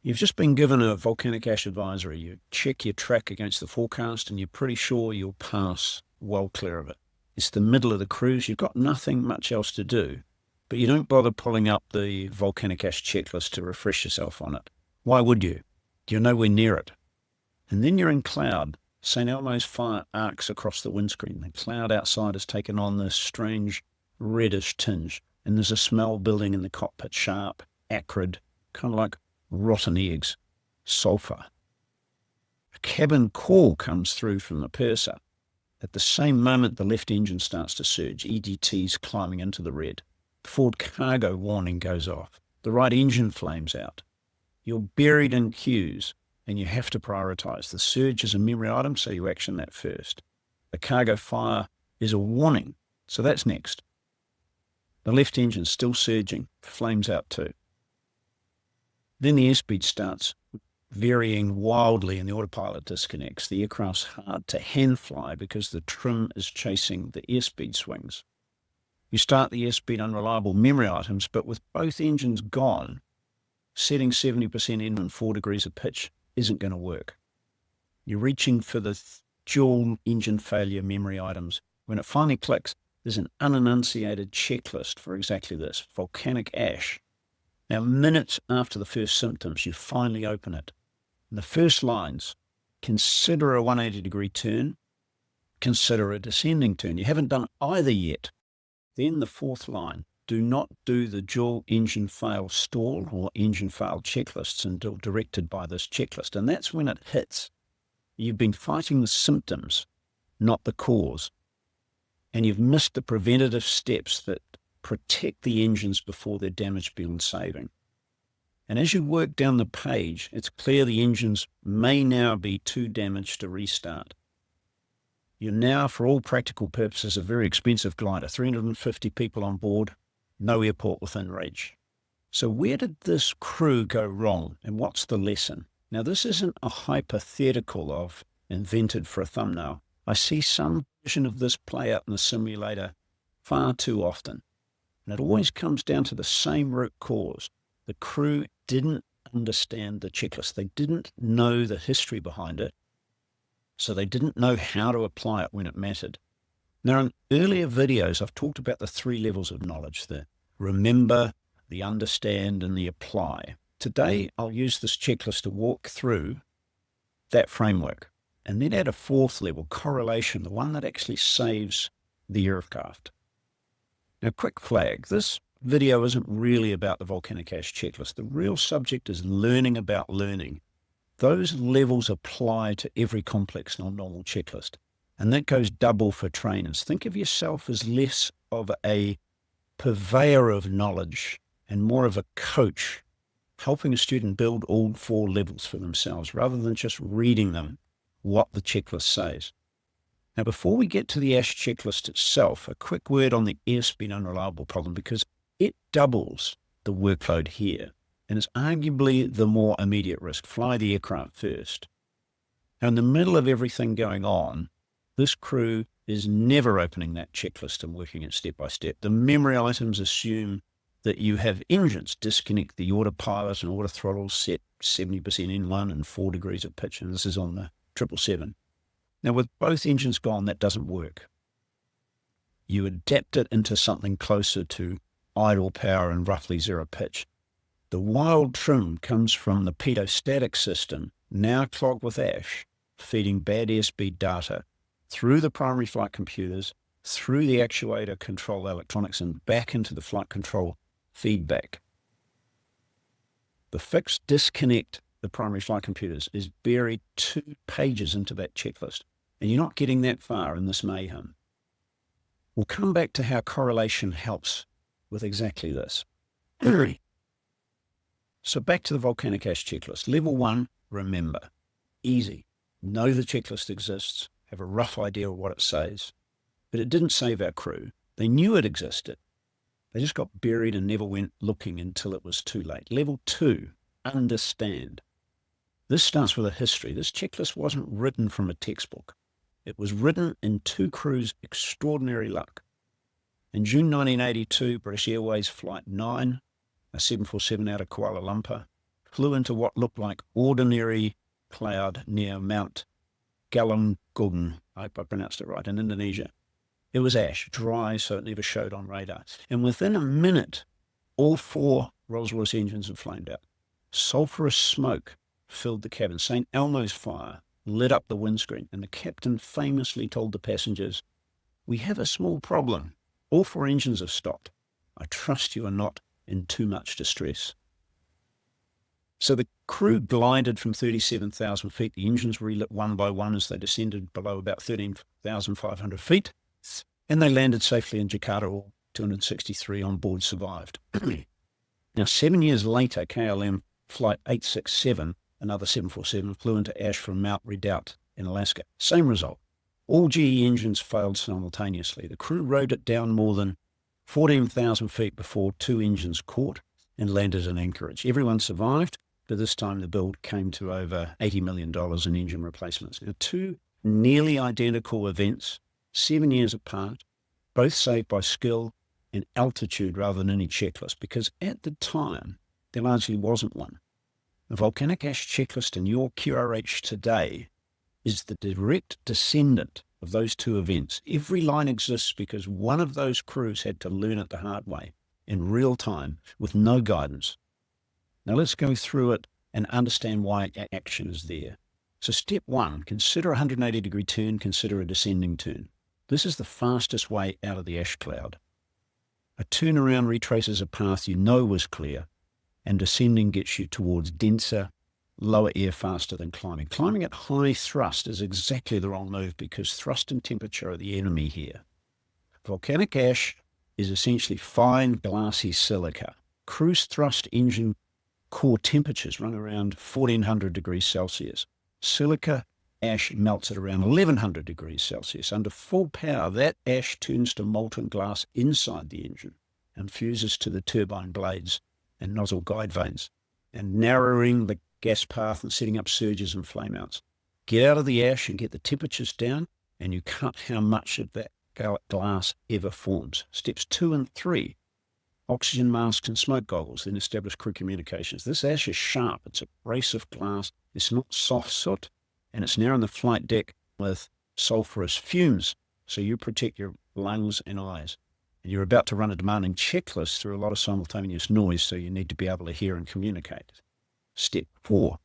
You've just been given a volcanic ash advisory. You check your track against the forecast and you're pretty sure you'll pass well clear of it. It's the middle of the cruise. You've got nothing much else to do, but you don't bother pulling up the volcanic ash checklist to refresh yourself on it. Why would you? You're nowhere near it. And then you're in cloud. St. Elmo's fire arcs across the windscreen. The cloud outside has taken on this strange reddish tinge, and there's a smell building in the cockpit, sharp, acrid, kind of like rotten eggs, sulfur. A cabin call comes through from the purser. At the same moment, the left engine starts to surge, EDT's climbing into the red. The forward cargo warning goes off. The right engine flames out. You're buried in queues, and you have to prioritize. The surge is a memory item, so you action that first. The cargo fire is a warning, so that's next. The left engine's still surging, flames out too. Then the airspeed starts varying wildly and the autopilot disconnects. The aircraft's hard to hand fly because the trim is chasing the airspeed swings. You start the airspeed unreliable memory items, but with both engines gone, setting 70% in and 4 degrees of pitch isn't going to work. You're reaching for the dual engine failure memory items. When it finally clicks, there's an unenunciated checklist for exactly this, volcanic ash. Now, minutes after the first symptoms, you finally open it. And the first lines, consider a 180-degree turn, consider a descending turn. You haven't done either yet. Then the fourth line, do not do the dual engine fail stall or engine fail checklists until directed by this checklist. And that's when it hits. You've been fighting the symptoms, not the cause. And you've missed the preventative steps that protect the engines before they're damaged beyond saving. And as you work down the page, it's clear the engines may now be too damaged to restart. You're now, for all practical purposes, a very expensive glider, 350 people on board, no airport within reach. So where did this crew go wrong, and what's the lesson? Now, this isn't a hypothetical of invented for a thumbnail. I see some version of this play out in the simulator far too often. And it always comes down to the same root cause. The crew didn't understand the checklist. They didn't know the history behind it, so they didn't know how to apply it when it mattered. Now, in earlier videos, I've talked about the 3 levels of knowledge, the remember, the understand, and the apply. Today, I'll use this checklist to walk through that framework and then add a 4th level, correlation, the one that actually saves the aircraft. Now, quick flag, this video isn't really about the volcanic ash checklist. The real subject is learning about learning. Those levels apply to every complex non-normal checklist. And that goes double for trainers. Think of yourself as less of a purveyor of knowledge and more of a coach, helping a student build all 4 levels for themselves, rather than just reading them what the checklist says. Now, before we get to the ash checklist itself, a quick word on the airspeed unreliable problem, because it doubles the workload here and is arguably the more immediate risk. Fly the aircraft first. Now, in the middle of everything going on, this crew is never opening that checklist and working it step by step. The memory items assume that you have engines, disconnect the autopilot and auto throttle, set 70% in one and 4 degrees of pitch, and this is on the 777. Now, with both engines gone, that doesn't work. You adapt it into something closer to idle power and roughly 0 pitch. The wild trim comes from the pedostatic system, now clogged with ash, feeding bad airspeed data through the primary flight computers, through the actuator control electronics, and back into the flight control feedback. The fix disconnect the primary flight computers is buried 2 pages into that checklist, and you're not getting that far in this mayhem. We'll come back to how correlation helps with exactly this. So back to the volcanic ash checklist. Level 1, remember. Easy. Know the checklist exists, have a rough idea of what it says, but it didn't save our crew. They knew it existed. They just got buried and never went looking until it was too late. Level 2, understand. This starts with a history. This checklist wasn't written from a textbook. It was written in 2 crews' extraordinary luck. In June 1982, British Airways Flight 9, a 747 out of Kuala Lumpur, flew into what looked like ordinary cloud near Mount Galunggung. I hope I pronounced it right, in Indonesia. It was ash, dry, so it never showed on radar. And within a minute, all 4 Rolls-Royce engines had flamed out. Sulphurous smoke filled the cabin. St. Elmo's fire lit up the windscreen, and the captain famously told the passengers, "We have a small problem. All 4 engines have stopped. I trust you are not in too much distress." So the crew glided from 37,000 feet. The engines were relit one by one as they descended below about 13,500 feet, and they landed safely in Jakarta. All 263 on board survived. Now, 7 years later, KLM Flight 867, another 747, flew into ash from Mount Redoubt in Alaska. Same result. All GE engines failed simultaneously. The crew rode it down more than 14,000 feet before 2 engines caught and landed in Anchorage. Everyone survived, but this time the bill came to over $80 million in engine replacements. Now, 2 nearly identical events, 7 years apart, both saved by skill and altitude rather than any checklist, because at the time, there largely wasn't one. The volcanic ash checklist in your QRH today is the direct descendant of those 2 events. Every line exists because one of those crews had to learn it the hard way in real time with no guidance. Now let's go through it and understand why action is there. So step 1, consider a 180-degree turn, consider a descending turn. This is the fastest way out of the ash cloud. A turnaround retraces a path you know was clear, and descending gets you towards denser, lower air faster than climbing. Climbing at high thrust is exactly the wrong move because thrust and temperature are the enemy here. Volcanic ash is essentially fine, glassy silica. Cruise thrust engine core temperatures run around 1400 degrees Celsius. Silica ash melts at around 1100 degrees Celsius. Under full power, that ash turns to molten glass inside the engine and fuses to the turbine blades and nozzle guide vanes, and narrowing the gas path and setting up surges and flameouts. Get out of the ash and get the temperatures down, and you cut how much of that glass ever forms. Steps 2 and 3, oxygen masks and smoke goggles, then establish crew communications. This ash is sharp. It's abrasive glass. It's not soft soot, and it's now on the flight deck with sulphurous fumes, so you protect your lungs and eyes. And you're about to run a demanding checklist through a lot of simultaneous noise, so you need to be able to hear and communicate. Step 4,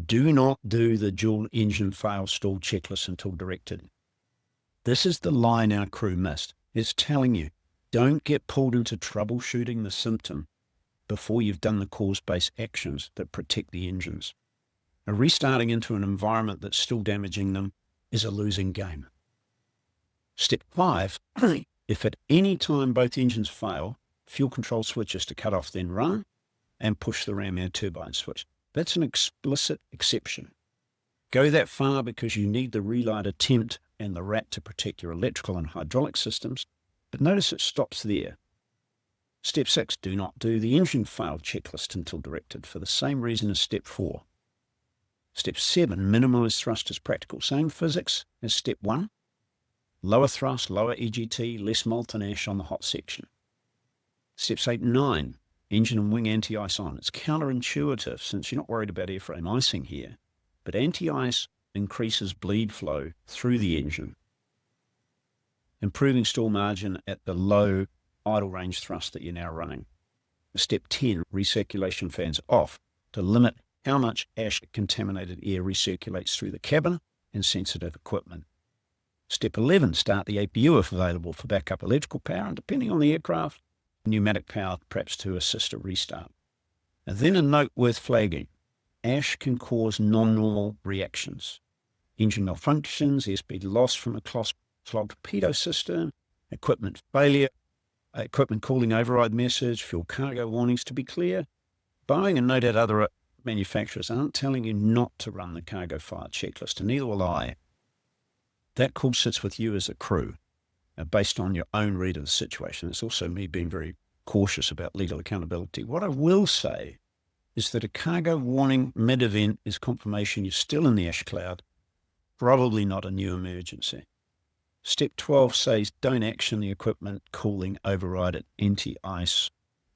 do not do the dual engine fail stall checklist until directed. This is the line our crew missed. It's telling you, don't get pulled into troubleshooting the symptom before you've done the cause-based actions that protect the engines. Now, restarting into an environment that's still damaging them is a losing game. Step 5, if at any time both engines fail, fuel control switches to cut off, then run, and push the ram air turbine switch. That's an explicit exception. Go that far because you need the relight attempt and the rat to protect your electrical and hydraulic systems, but notice it stops there. Step 6, do not do the engine fail checklist until directed for the same reason as step 4. Step 7, minimize thrust as practical. Same physics as step 1. Lower thrust, lower EGT, less molten ash on the hot section. Steps 8 and 9, engine and wing anti-ice on. It's counterintuitive since you're not worried about airframe icing here, but anti-ice increases bleed flow through the engine, improving stall margin at the low idle range thrust that you're now running. Step 10, recirculation fans off to limit how much ash-contaminated air recirculates through the cabin and sensitive equipment. Step 11, start the APU if available for backup electrical power, and depending on the aircraft, pneumatic power perhaps to assist a restart. And then a note worth flagging. Ash can cause non-normal reactions. Engine malfunctions, airspeed loss from a clogged pitot system, equipment failure, equipment cooling override message, fuel cargo warnings. To be clear, Boeing and no doubt other manufacturers aren't telling you not to run the cargo fire checklist, and neither will I. That call sits with you as a crew, based on your own read of the situation. It's also me being very cautious about legal accountability. What I will say is that a cargo warning mid-event is confirmation you're still in the ash cloud, probably not a new emergency. Step 12 says don't action the equipment cooling override at anti-ice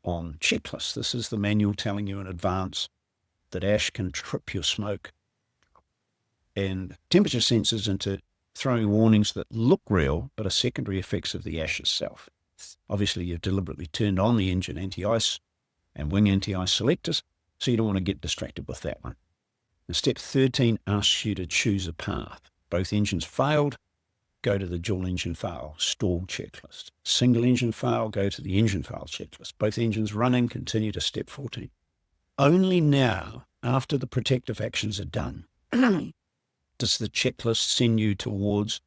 on checklist. This is the manual telling you in advance that ash can trip your smoke, and temperature sensors into throwing warnings that look real but are secondary effects of the ash itself. Obviously, you've deliberately turned on the engine anti-ice and wing anti-ice selectors, so you don't want to get distracted with that one. Now, step 13 asks you to choose a path. Both engines failed, go to the dual engine fail stall checklist. Single engine fail, go to the engine fail checklist. Both engines running, continue to step 14. Only now, after the protective actions are done, does the checklist send you towards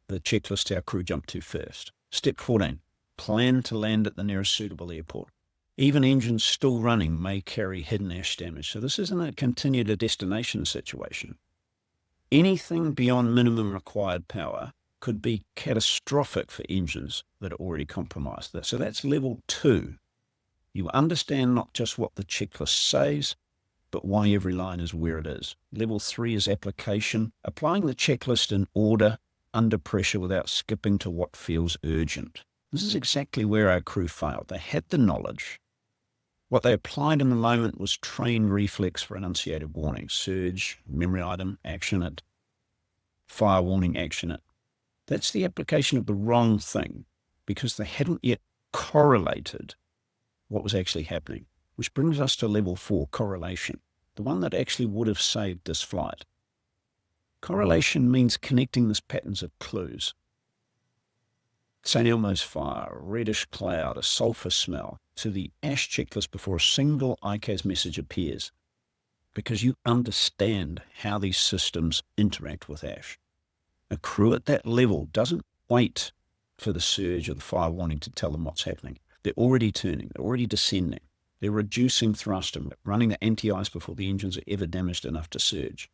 the checklist our crew jumped to first. Step 14, plan to land at the nearest suitable airport. Even engines still running may carry hidden ash damage, so this isn't a continue to destination situation. Anything beyond minimum required power could be catastrophic for engines that are already compromised. So that's level 2. You understand not just what the checklist says, but why every line is where it is. Level 3 is application, applying the checklist in order, under pressure, without skipping to what feels urgent. This is exactly where our crew failed. They had the knowledge. What they applied in the moment was trained reflex for enunciated warnings. Surge, memory item, action it. Fire warning, action it. That's the application of the wrong thing, because they hadn't yet correlated what was actually happening. Which brings us to level 4, correlation, the one that actually would have saved this flight. Correlation means connecting these patterns of clues. St. Elmo's fire, a reddish cloud, a sulfur smell, to the ash checklist before a single ICAS message appears, because you understand how these systems interact with ash. A crew at that level doesn't wait for the surge or the fire warning to tell them what's happening. They're already turning, they're already descending. They're reducing thrust and running the anti-ice before the engines are ever damaged enough to surge.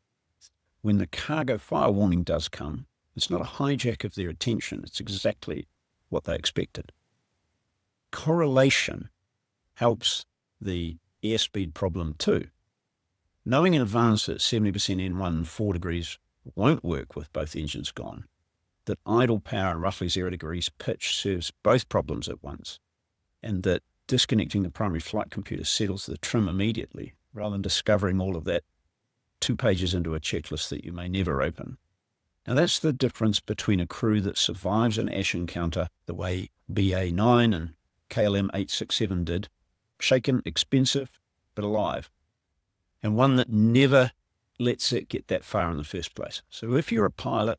When the cargo fire warning does come, it's not a hijack of their attention. It's exactly what they expected. Correlation helps the airspeed problem too. Knowing in advance that 70% N1 and 4 degrees won't work with both engines gone, that idle power roughly 0 degrees pitch serves both problems at once, and that disconnecting the primary flight computer settles the trim immediately, rather than discovering all of that 2 pages into a checklist that you may never open. Now that's the difference between a crew that survives an ash encounter the way BA9 and KLM 867 did, shaken, expensive, but alive, and one that never lets it get that far in the first place. So if you're a pilot,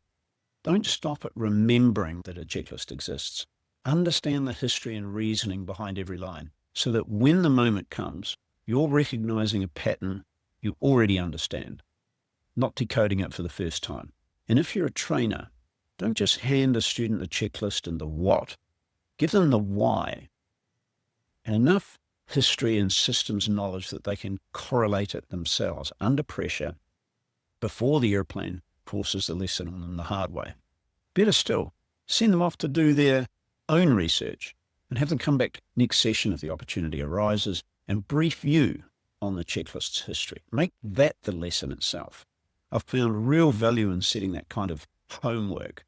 don't stop at remembering that a checklist exists. Understand the history and reasoning behind every line, so that when the moment comes, you're recognizing a pattern you already understand, not decoding it for the first time. And if you're a trainer, don't just hand a student the checklist and the what. Give them the why, and enough history and systems knowledge that they can correlate it themselves under pressure before the airplane forces the lesson on them the hard way. Better still, send them off to do their own research and have them come back next session if the opportunity arises and brief you on the checklist's history. Make that the lesson itself. I've found real value in setting that kind of homework.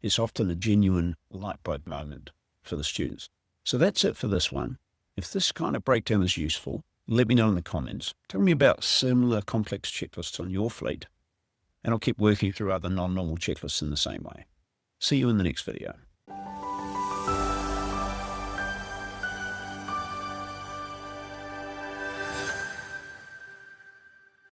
It's often a genuine light bulb moment for the students. So that's it for this one. If this kind of breakdown is useful, let me know in the comments. Tell me about similar complex checklists on your fleet, and I'll keep working through other non-normal checklists in the same way. See you in the next video.